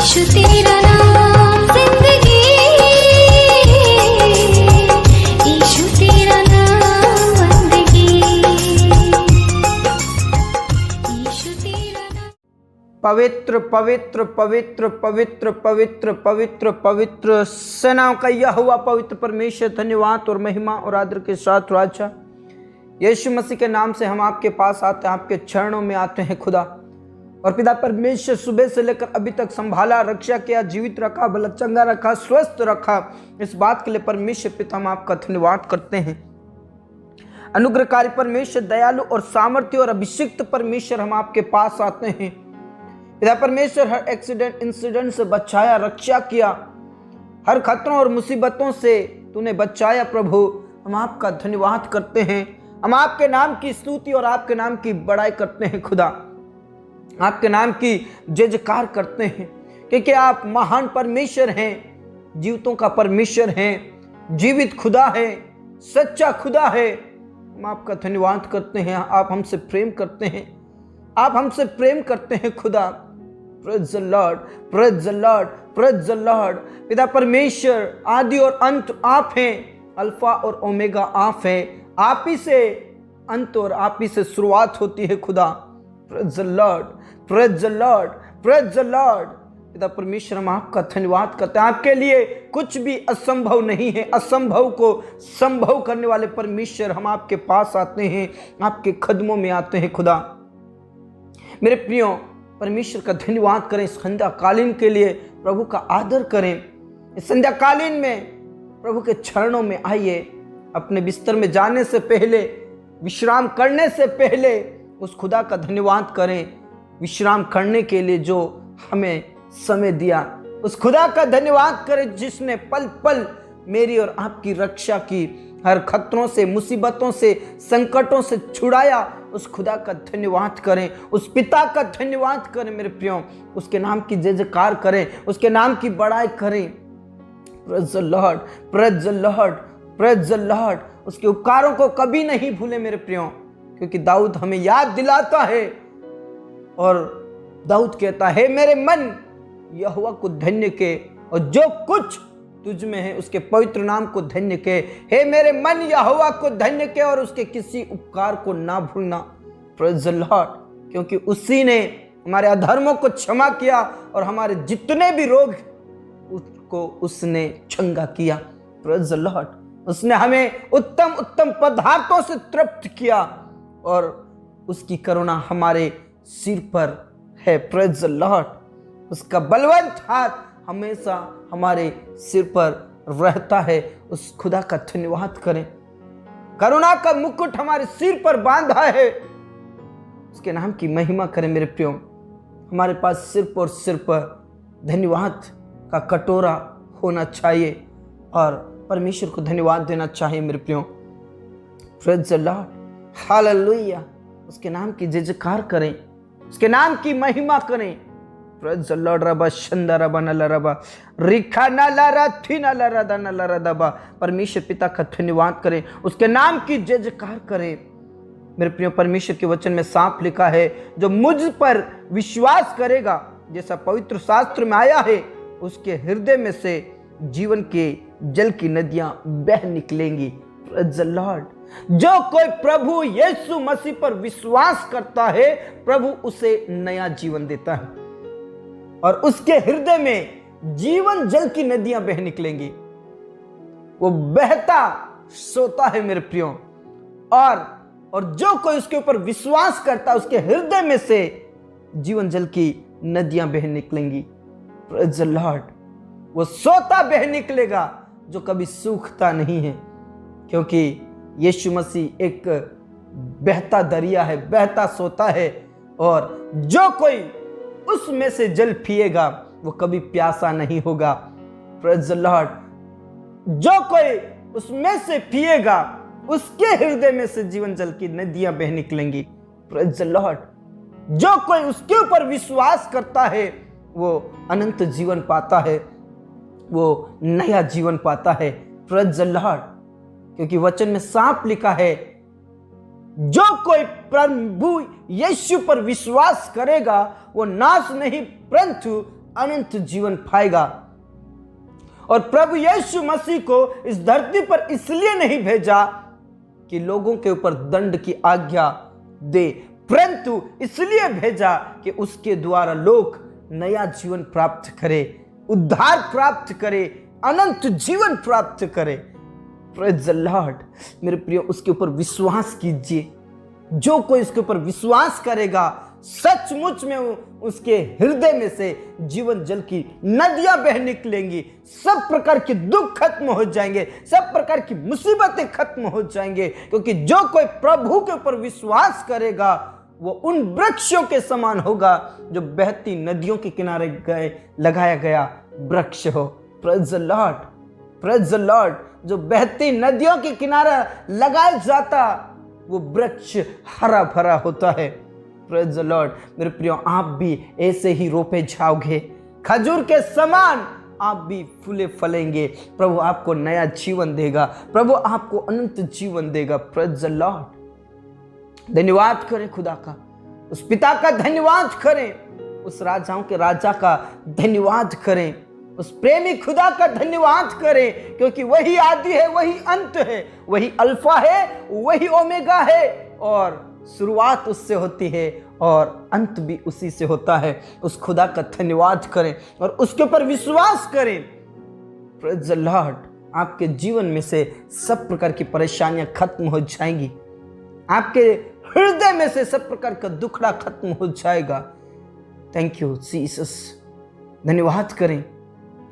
यीशु तेरा नाम जिंदगी, यीशु तेरा नाम बंदगी, यीशु तेरा नाम। पवित्र पवित्र पवित्र पवित्र पवित्र पवित्र पवित्र सेनाओं का यहोवा पवित्र परमेश्वर, धन्यवाद और महिमा और आदर के साथ राजा यीशु मसीह के नाम से हम आपके पास आते हैं, आपके चरणों में आते हैं खुदा। और पिता परमेश्वर, सुबह से लेकर अभी तक संभाला, रक्षा किया, जीवित रखा, भला चंगा रखा, स्वस्थ रखा, इस बात के लिए परमेश्वर पिता हम आपका धन्यवाद करते हैं। अनुग्रहकारी परमेश्वर, दयालु और सामर्थ्य और अभिषिक्त परमेश्वर, हम आपके पास आते हैं पिता परमेश्वर। हर एक्सीडेंट इंसिडेंट से बचाया, रक्षा किया, हर खतरों और मुसीबतों से तूने बचाया प्रभु। हम आपका धन्यवाद करते हैं, हम आपके नाम की स्तुति और आपके नाम की बड़ाई करते हैं खुदा, आपके नाम की जय जयकार करते हैं, क्योंकि आप महान परमेश्वर हैं, जीवितों का परमेश्वर हैं, जीवित खुदा है, सच्चा खुदा है। हम आपका धन्यवाद करते हैं, आप हमसे प्रेम करते हैं, आप हमसे प्रेम करते हैं खुदा। Praise the Lord, praise the Lord, praise the Lord. पिता परमेश्वर, आदि और अंत आप हैं, अल्फा और ओमेगा आप हैं, आप ही से अंत और आप ही से शुरुआत होती है खुदा। Praise the Lord, praise the Lord, praise the Lord. पिता परमेश्वर, हम आपका धन्यवाद करते हैं, आपके लिए कुछ भी असंभव नहीं है। असंभव को संभव करने वाले परमेश्वर, हम आपके पास आते हैं, आपके कदमों में आते हैं खुदा। मेरे प्रियो, परमेश्वर का धन्यवाद करें इस संध्याकालीन के लिए, प्रभु का आदर करें। इस संध्याकालीन में प्रभु के चरणों में आइए, अपने बिस्तर में जाने से पहले, विश्राम करने से पहले उस खुदा का धन्यवाद करें, विश्राम करने के लिए जो हमें समय दिया। उस खुदा का धन्यवाद करें जिसने पल पल मेरी और आपकी रक्षा की, हर खतरों से, मुसीबतों से, संकटों से छुड़ाया। उस खुदा का धन्यवाद करें, उस पिता का धन्यवाद करें मेरे प्रियो, उसके नाम की जय जयकार करें, उसके नाम की बड़ाई करें। Praise the Lord, praise the Lord, praise the Lord. उसके उपकारों को कभी नहीं भूले मेरे प्रियो, क्योंकि दाऊद हमें याद दिलाता है और दाऊद कहता है, मेरे मन यहोवा को धन्य के और जो कुछ तुझ में है उसके पवित्र नाम को धन्य के। हे मेरे मन यहोवा को धन्य के और उसके किसी उपकार को ना भूलना। प्रेज़ द लॉर्ड, क्योंकि उसी ने हमारे अधर्मों को क्षमा किया और हमारे जितने भी रोग उसको उसने चंगा किया। प्रेज़ द लॉर्ड, उसने हमें उत्तम उत्तम पदार्थों से तृप्त किया और उसकी करुणा हमारे सिर पर है। प्रेज़ द लॉर्ड, उसका बलवंत हाथ हमेशा हमारे सिर पर रहता है। उस खुदा का धन्यवाद करें, करुणा का मुकुट हमारे सिर पर बांधा है, उसके नाम की महिमा करें मेरे प्रियो। हमारे पास सिर्फ और सिर्फ धन्यवाद का कटोरा होना चाहिए और परमेश्वर को धन्यवाद देना चाहिए मेरे प्रियो। Praise the Lord, hallelujah. उसके नाम की जय जयकार करें, उसके नाम की महिमा करें। Praise the Lord. Rava Shanda रबा नला रबा रिखा नला रथी नला रदा नला रदबा। परमेश्वर पिता का धन्यवाद करें, उसके नाम की जय जयकार करें मेरे प्रियो। परमेश्वर के वचन में साफ लिखा है, जो मुझ पर विश्वास करेगा, जैसा पवित्र शास्त्र में आया है, उसके हृदय में से जीवन के जल की नदियां बह निकलेंगी। Praise the Lord. जो कोई प्रभु यीशु मसीह पर विश्वास करता है, प्रभु उसे नया जीवन देता है और उसके हृदय में जीवन जल की नदियां बह निकलेंगी। वो बहता सोता है मेरे प्रियो, और जो कोई उसके ऊपर विश्वास करता है, उसके हृदय में से जीवन जल की नदियां बह निकलेंगी। Praise the Lord. वो सोता बह निकलेगा जो कभी सूखता नहीं है, क्योंकि यीशु मसीह एक बहता दरिया है, बहता सोता है, और जो कोई उसमें से जल पिएगा वो कभी प्यासा नहीं होगा। Praise the Lord. जो कोई उसमें से पिएगा, उसके हृदय में से जीवन जल की नदियां बह निकलेंगी। Praise the Lord. जो कोई उसके ऊपर विश्वास करता है, वो अनंत जीवन पाता है, वो नया जीवन पाता है। Praise the Lord. क्योंकि वचन में साफ लिखा है, जो कोई प्रभु यीशु पर विश्वास करेगा वो नाश नहीं परंतु अनंत जीवन पाएगा। और प्रभु यीशु मसीह को इस धरती पर इसलिए नहीं भेजा कि लोगों के ऊपर दंड की आज्ञा दे, परंतु इसलिए भेजा कि उसके द्वारा लोग नया जीवन प्राप्त करे, उद्धार प्राप्त करे, अनंत जीवन प्राप्त करे। Praise the Lord. मेरे प्रियो, उसके ऊपर विश्वास कीजिए। जो कोई इसके ऊपर विश्वास करेगा, सचमुच में उसके हृदय में से जीवन जल की नदियां बह निकलेंगी। सब प्रकार के दुख खत्म हो जाएंगे, सब प्रकार की मुसीबतें खत्म हो जाएंगे, क्योंकि जो कोई प्रभु के ऊपर विश्वास करेगा वो उन वृक्षों के समान होगा जो बहती नदियों के किनारे गए लगाया गया वृक्ष हो। Praise the Lord, praise the Lord. जो बहती नदियों के किनारे लगाया जाता वो वृक्ष हरा भरा होता है। Praise the Lord. मेरे प्रियो, आप भी ऐसे ही रोपे जाओगे, खजूर के समान आप भी फूले फलेंगे। प्रभु आपको नया जीवन देगा, प्रभु आपको अनंत जीवन देगा। Praise the Lord. धन्यवाद करें खुदा का, उस पिता का धन्यवाद करें, उस राजाओं के राजा का धन्यवाद करें, उस प्रेमी खुदा का धन्यवाद करें, क्योंकि वही आदि है, वही अंत है, वही अल्फा है, वही ओमेगा है, और शुरुआत उससे होती है और अंत भी उसी से होता है। उस खुदा का धन्यवाद करें और उसके ऊपर विश्वास करें। Praise the Lord. आपके जीवन में से सब प्रकार की परेशानियां खत्म हो जाएंगी, आपके हृदय में से सब प्रकार का दुखड़ा खत्म हो जाएगा। Thank you Jesus. धन्यवाद करें,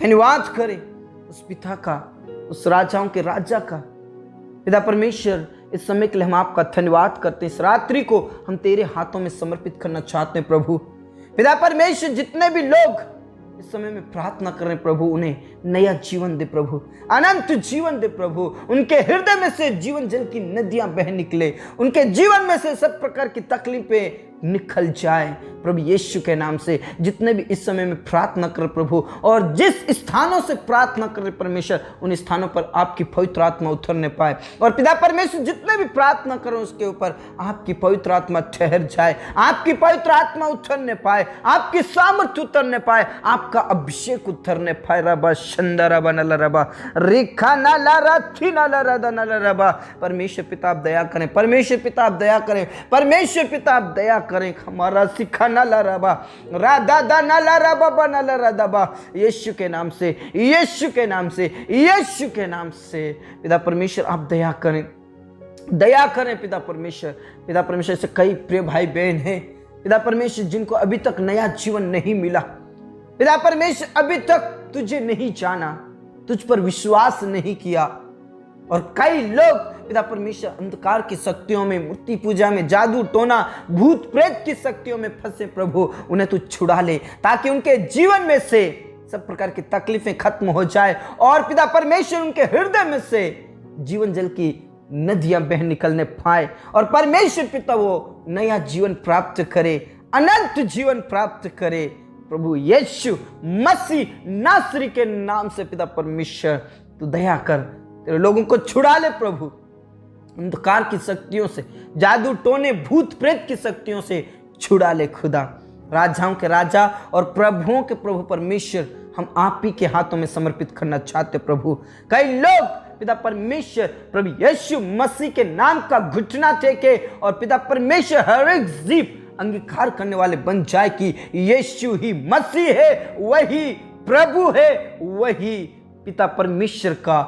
धन्यवाद करें उस पिता का, उस राजाओं के राजा का। पिता परमेश्वर, इस समय के लिए हम आपका धन्यवाद करते हैं। इस रात्रि को हम तेरे हाथों में समर्पित करना चाहते हैं प्रभु। पिता परमेश्वर, जितने भी लोग इस समय में प्रार्थना कर रहे हैं प्रभु, उन्हें नया जीवन दे प्रभु, अनंत जीवन दे प्रभु। उनके हृदय में से जीवन जल की नदियां बह निकले, उनके जीवन में से सब प्रकार की तकलीफें निकल जाए प्रभु यीशु के नाम से। जितने भी इस समय में प्रार्थना कर प्रभु, और जिस स्थानों से प्रार्थना कर परमेश्वर, उन स्थानों पर आपकी पवित्र आत्मा उतरने पाए। और पिता परमेश्वर, जितने भी प्रार्थना करो उसके ऊपर आपकी पवित्र आत्मा ठहर जाए, आपकी पवित्र आत्मा उतरने पाए, आपकी सामर्थ्य उतरने पाए, आपका अभिषेक उतरने पाए। रबा शंदरा बनला रबा रेखा नाला राथी नाला रदा नाला रबा। परमेश्वर पिता आप दया करें, परमेश्वर पिता आप दया करें, परमेश्वर पिता आप दया करें। हमारा सिखा नाला रबा राधा दा नाला रबा बनाला रदाबा। यीशु के नाम से, यीशु के नाम से, यीशु के नाम से पिता परमेश्वर आप दया करें, दया करें पिता परमेश्वर। पिता परमेश्वर, से कई प्रिय भाई बहन हैं पिता परमेश्वर, जिनको अभी तक नया जीवन नहीं मिला। पिता परमेश्वर, अभी तक तुझे नहीं जाना, तुझ पर विश्वास नहीं किया। और कई लोग पिता परमेश्वर अंधकार की शक्तियों में, मूर्ति पूजा में, जादू टोना, भूत प्रेत की शक्तियों में फंसे प्रभु, उन्हें तू छुड़ा ले, ताकि उनके जीवन में से सब प्रकार की तकलीफें खत्म हो जाए और पिता परमेश्वर उनके हृदय में से जीवन जल की नदियां बह निकलने पाए। और परमेश्वर पिता वो नया जीवन प्राप्त करे, अनंत जीवन प्राप्त करे प्रभु यीशु मसीह नासरी के नाम से। पिता परमेश्वर तू दया कर, तेरे लोगों को छुड़ा ले प्रभु, अंधकार की शक्तियों से, जादू टोने, भूत प्रेत की शक्तियों से छुड़ा ले खुदा। राजाओं के राजा और प्रभुओं के प्रभु परमेश्वर, हम आप ही के हाथों में समर्पित करना चाहते प्रभु। कई लोग पिता परमेश्वर प्रभु यीशु मसीह के नाम का घुटना टेके और पिता परमेश्वर हर एक जीव अंगीकार करने वाले बन जाए कि यीशु ही मसीह है, वही प्रभु है, वही पिता परमेश्वर का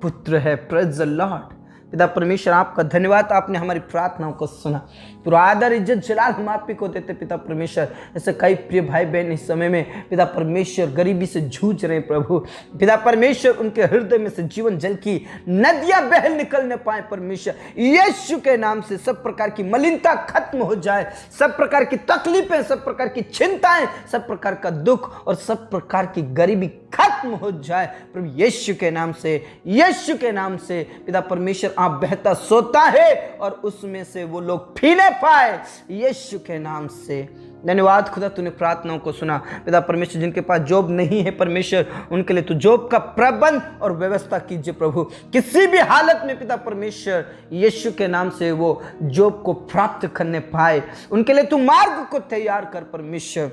पुत्र है। Praise the Lord. पिता परमेश्वर, आपका धन्यवाद, आपने हमारी प्रार्थनाओं को सुना। पूरा आदर इज्जत जलाल हम आप ही को देते पिता परमेश्वर। ऐसे कई प्रिय भाई बहन इस समय में पिता परमेश्वर गरीबी से जूझ रहे हैं प्रभु। पिता परमेश्वर, उनके हृदय में से जीवन जल की नदियां बह निकलने पाए परमेश्वर। यीशु के नाम से सब प्रकार की मलिनता खत्म हो जाए, सब प्रकार की तकलीफें, सब प्रकार की चिंताएं, सब प्रकार का दुख और सब प्रकार की गरीबी खत्म हो जाए प्रभु यीशु के नाम से, यीशु के नाम से। पिता परमेश्वर, आप बहता सोता है और उसमें से वो लोग पीने पाए यीशु के नाम से। धन्यवाद खुदा, तूने प्रार्थनाओं को सुना। पिता परमेश्वर, जिनके पास जॉब नहीं है परमेश्वर, उनके लिए तू जॉब का प्रबंध और व्यवस्था कीजिए प्रभु। किसी भी हालत में पिता परमेश्वर यीशु के नाम से वो जॉब को प्राप्त करने पाए, उनके लिए तू मार्ग को तैयार कर परमेश्वर।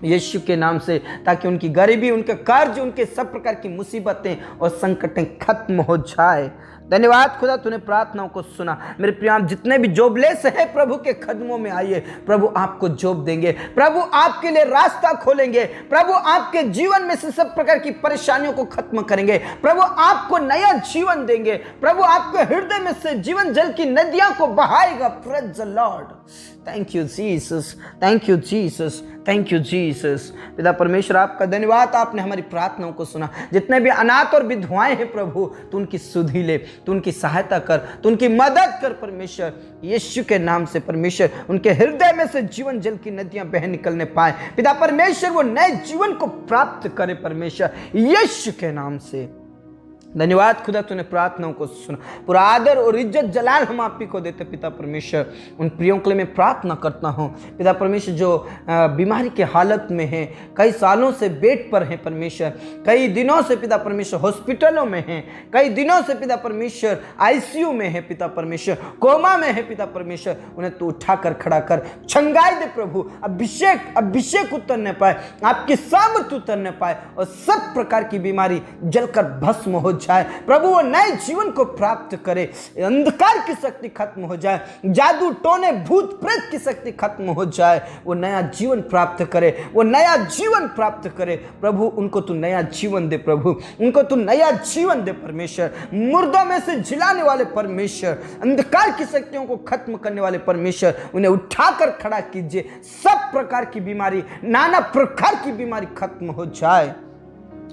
यीशु के नाम से, ताकि उनकी गरीबी, उनके कर्ज, उनके सब प्रकार की मुसीबतें और संकटें खत्म हो जाए। धन्यवाद खुदा, तूने प्रार्थनाओं को सुना। मेरे प्रिय, आप जितने भी जॉबलेस हैं प्रभु के कदमों में आइए। प्रभु आपको जॉब देंगे, प्रभु आपके लिए रास्ता खोलेंगे, प्रभु आपके जीवन में से सब प्रकार की परेशानियों को खत्म करेंगे, प्रभु आपको नया जीवन देंगे, प्रभु आपके हृदय में से जीवन जल की नदियां को बहाएगा। Praise the Lord. Thank you Jesus, thank you Jesus, thank you Jesus. पिता परमेश्वर, आपका धन्यवाद, आपने हमारी प्रार्थनाओं को सुना। जितने भी अनाथ और विधवाएं हैं प्रभु, तू उनकी सुधि ले, तू उनकी सहायता कर, तू उनकी मदद कर परमेश्वर, यीशु के नाम से। परमेश्वर, उनके हृदय में से जीवन जल की नदियां बह निकलने पाए पिता परमेश्वर, वो नए जीवन को प्राप्त करे परमेश्वर, यीशु के नाम से। धन्यवाद खुदा, तूने प्रार्थनाओं को सुना। पूरा आदर और इज्जत जलाल हम आप ही को देते पिता परमेश्वर। उन प्रियों के लिए मैं प्रार्थना करता हूँ पिता परमेश्वर, जो बीमारी के हालत में हैं, कई सालों से बेड पर हैं परमेश्वर, कई दिनों से पिता परमेश्वर हॉस्पिटलों में हैं, कई दिनों से पिता परमेश्वर आईसीयू में है पिता परमेश्वर, कोमा में है पिता परमेश्वर, उन्हें तू उठाकर खड़ा कर, छंगाई दे प्रभु। अभिषेक उतरने पाए, आपकी सामर्थ उतरने पाए और सब प्रकार की बीमारी जलकर भस्म हो जाए प्रभु। वो नए जीवन को प्राप्त करे, अंधकार की शक्ति खत्म हो जाए, जादू टोने भूत प्रेत की शक्ति खत्म हो जाए, वो नया जीवन प्राप्त करे, वो नया जीवन प्राप्त करे प्रभु। उनको तू नया जीवन दे प्रभु, उनको तू नया जीवन दे परमेश्वर। मुर्दों में से जिलाने वाले परमेश्वर, अंधकार की शक्तियों को खत्म करने वाले परमेश्वर, उन्हें उठाकर खड़ा कीजिए। सब प्रकार की बीमारी, नाना प्रकार की बीमारी खत्म हो जाए।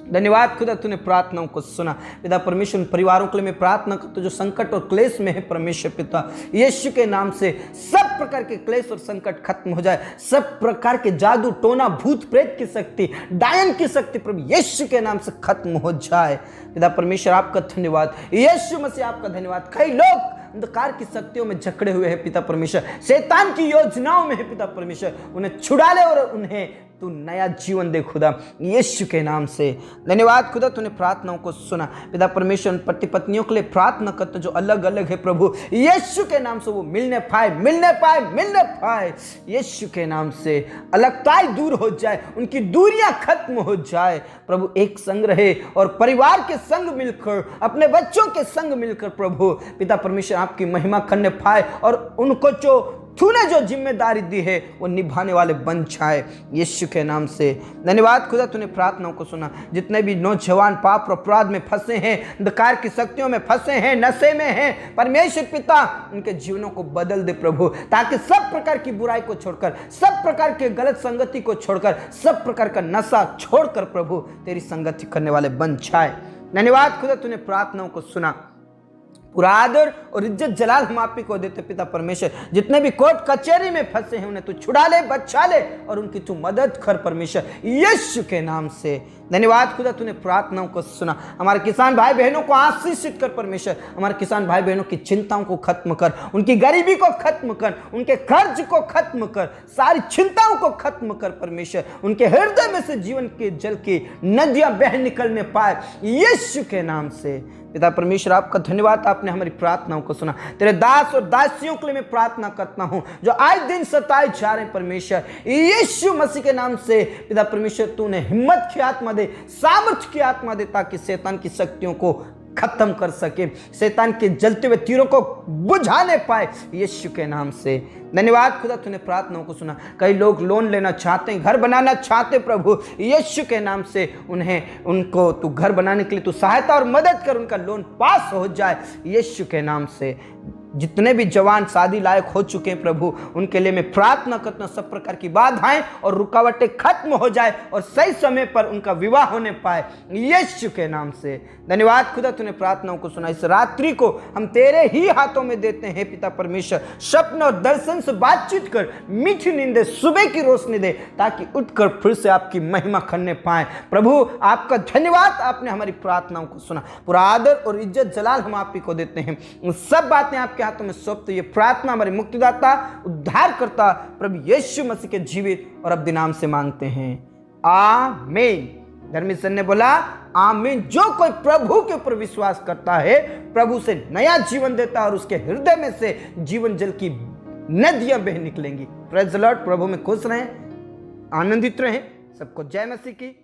धन्यवाद खुदा, तूने प्रार्थनाओं को सुना पिता परमेश्वर। उन परिवारों के लिए मैं प्रार्थना करता हूं जो संकट और क्लेश में है परमेश्वर पिता, यीशु के नाम से सब प्रकार के क्लेश और संकट खत्म हो जाए। सब प्रकार के जादू टोना भूत प्रेत की शक्ति, डायन की शक्ति प्रभु यीशु के नाम से खत्म हो जाए पिता परमेश्वर। आपका धन्यवाद यीशु मसीह, आपका धन्यवाद। कई लोग अंधकार की शक्तियों में जकड़े हुए हैं पिता परमेश्वर, शैतान की योजनाओं में है पिता परमेश्वर, उन्हें छुड़ा ले और उन्हें तू नया जीवन दे खुदा यीशु के नाम से। धन्यवाद खुदा, तूने प्रार्थनाओं को सुना पिता परमेश्वर। पति पत्नियों के लिए प्रार्थना करते जो अलग अलग है प्रभु यीशु के नाम से, वो मिलने पाए यीशु के नाम से। अलगताई दूर हो जाए, उनकी दूरियां खत्म हो जाए प्रभु, एक संग रहे और परिवार के संग मिलकर, अपने बच्चों के संग मिलकर प्रभु पिता परमेश्वर आपकी महिमा करने पाए और उनको जो तूने जो जिम्मेदारी दी है वो निभाने वाले बन जाए यीशु के नाम से। धन्यवाद खुदा, तूने प्रार्थनाओं को सुना। जितने भी नौजवान पाप और अपराध में फंसे हैं, अंधकार की शक्तियों में फंसे हैं, नशे में हैं परमेश्वर पिता, उनके जीवनों को बदल दे प्रभु, ताकि सब प्रकार की बुराई को छोड़कर, सब प्रकार के गलत संगति को छोड़कर, सब प्रकार का नशा छोड़कर प्रभु तेरी संगति करने वाले बन जाए। धन्यवाद खुदा, तूने प्रार्थनाओं को सुना। पूरा आदर और इज्जत जलाल हम आप ही को देते पिता परमेश्वर। जितने भी कोर्ट कचहरी में फंसे हैं उन्हें तू छुड़ा ले, बचा ले और उनकी तू मदद कर परमेश्वर यीशु के नाम से। धन्यवाद खुदा, तूने प्रार्थनाओं को सुना। हमारे किसान भाई बहनों को आशीषित कर परमेश्वर, हमारे किसान भाई बहनों की चिंताओं को खत्म कर, उनकी गरीबी को खत्म कर, उनके कर्ज को खत्म कर, सारी चिंताओं को खत्म कर परमेश्वर। उनके हृदय में से जीवन के जल की नदियां बह निकलने पाए यीशु के नाम से। पिता परमेश्वर, आपका धन्यवाद, आपने हमारी प्रार्थनाओं को सुना। तेरे दास और दासियों के लिए मैं प्रार्थना करता हूं जो आज दिन सताए जा रहे हैं परमेश्वर यीशु मसीह के नाम से। पिता परमेश्वर, तूने हिम्मत की आत्मा दे, सामर्थ्य की आत्मा दे, ताकि शैतान की शक्तियों को खत्म कर सके, शैतान के जलते हुए तीरों को बुझाने पाए यीशु के नाम से। धन्यवाद खुदा, तूने प्रार्थनाओं को सुना। कई लोग लोन लेना चाहते हैं, घर बनाना चाहते प्रभु यीशु के नाम से, उनको तू घर बनाने के लिए तू सहायता और मदद कर, उनका लोन पास हो जाए यीशु के नाम से। जितने भी जवान शादी लायक हो चुके हैं प्रभु, उनके लिए मैं प्रार्थना करता हूं सब प्रकार की बाधाएं और रुकावटें खत्म हो जाए और सही समय पर उनका विवाह होने पाए यीशु के नाम से। धन्यवाद खुदा, तूने प्रार्थनाओं को सुना। इस रात्रि को हम तेरे ही हाथों में देते हैं पिता परमेश्वर। स्वप्न और दर्शन से बातचीत कर, मीठी नींद दे, सुबह की रोशनी दे, ताकि उठकर फिर से आपकी महिमा करने पाए प्रभु। आपका धन्यवाद, आपने हमारी प्रार्थनाओं को सुना। पूरा आदर और इज्जत जलाल हम आप ही को देते हैं। सब बातें आपके हाथों में सौंपते ये प्रार्थना हमारे मुक्तिदाता उद्धार करता प्रभु यीशु मसीह के जीवित और अब नाम से मांगते हैं, आमीन। धर्मी सन ने बोला आमीन। जो कोई प्रभु के ऊपर विश्वास करता है, प्रभु से नया जीवन देता है और उसके हृदय में से जीवन जल की नदियां बह निकलेंगी। Praise the Lord. प्रभु में खुश रहें, आनंदित रहें। सबको जय मसीह की।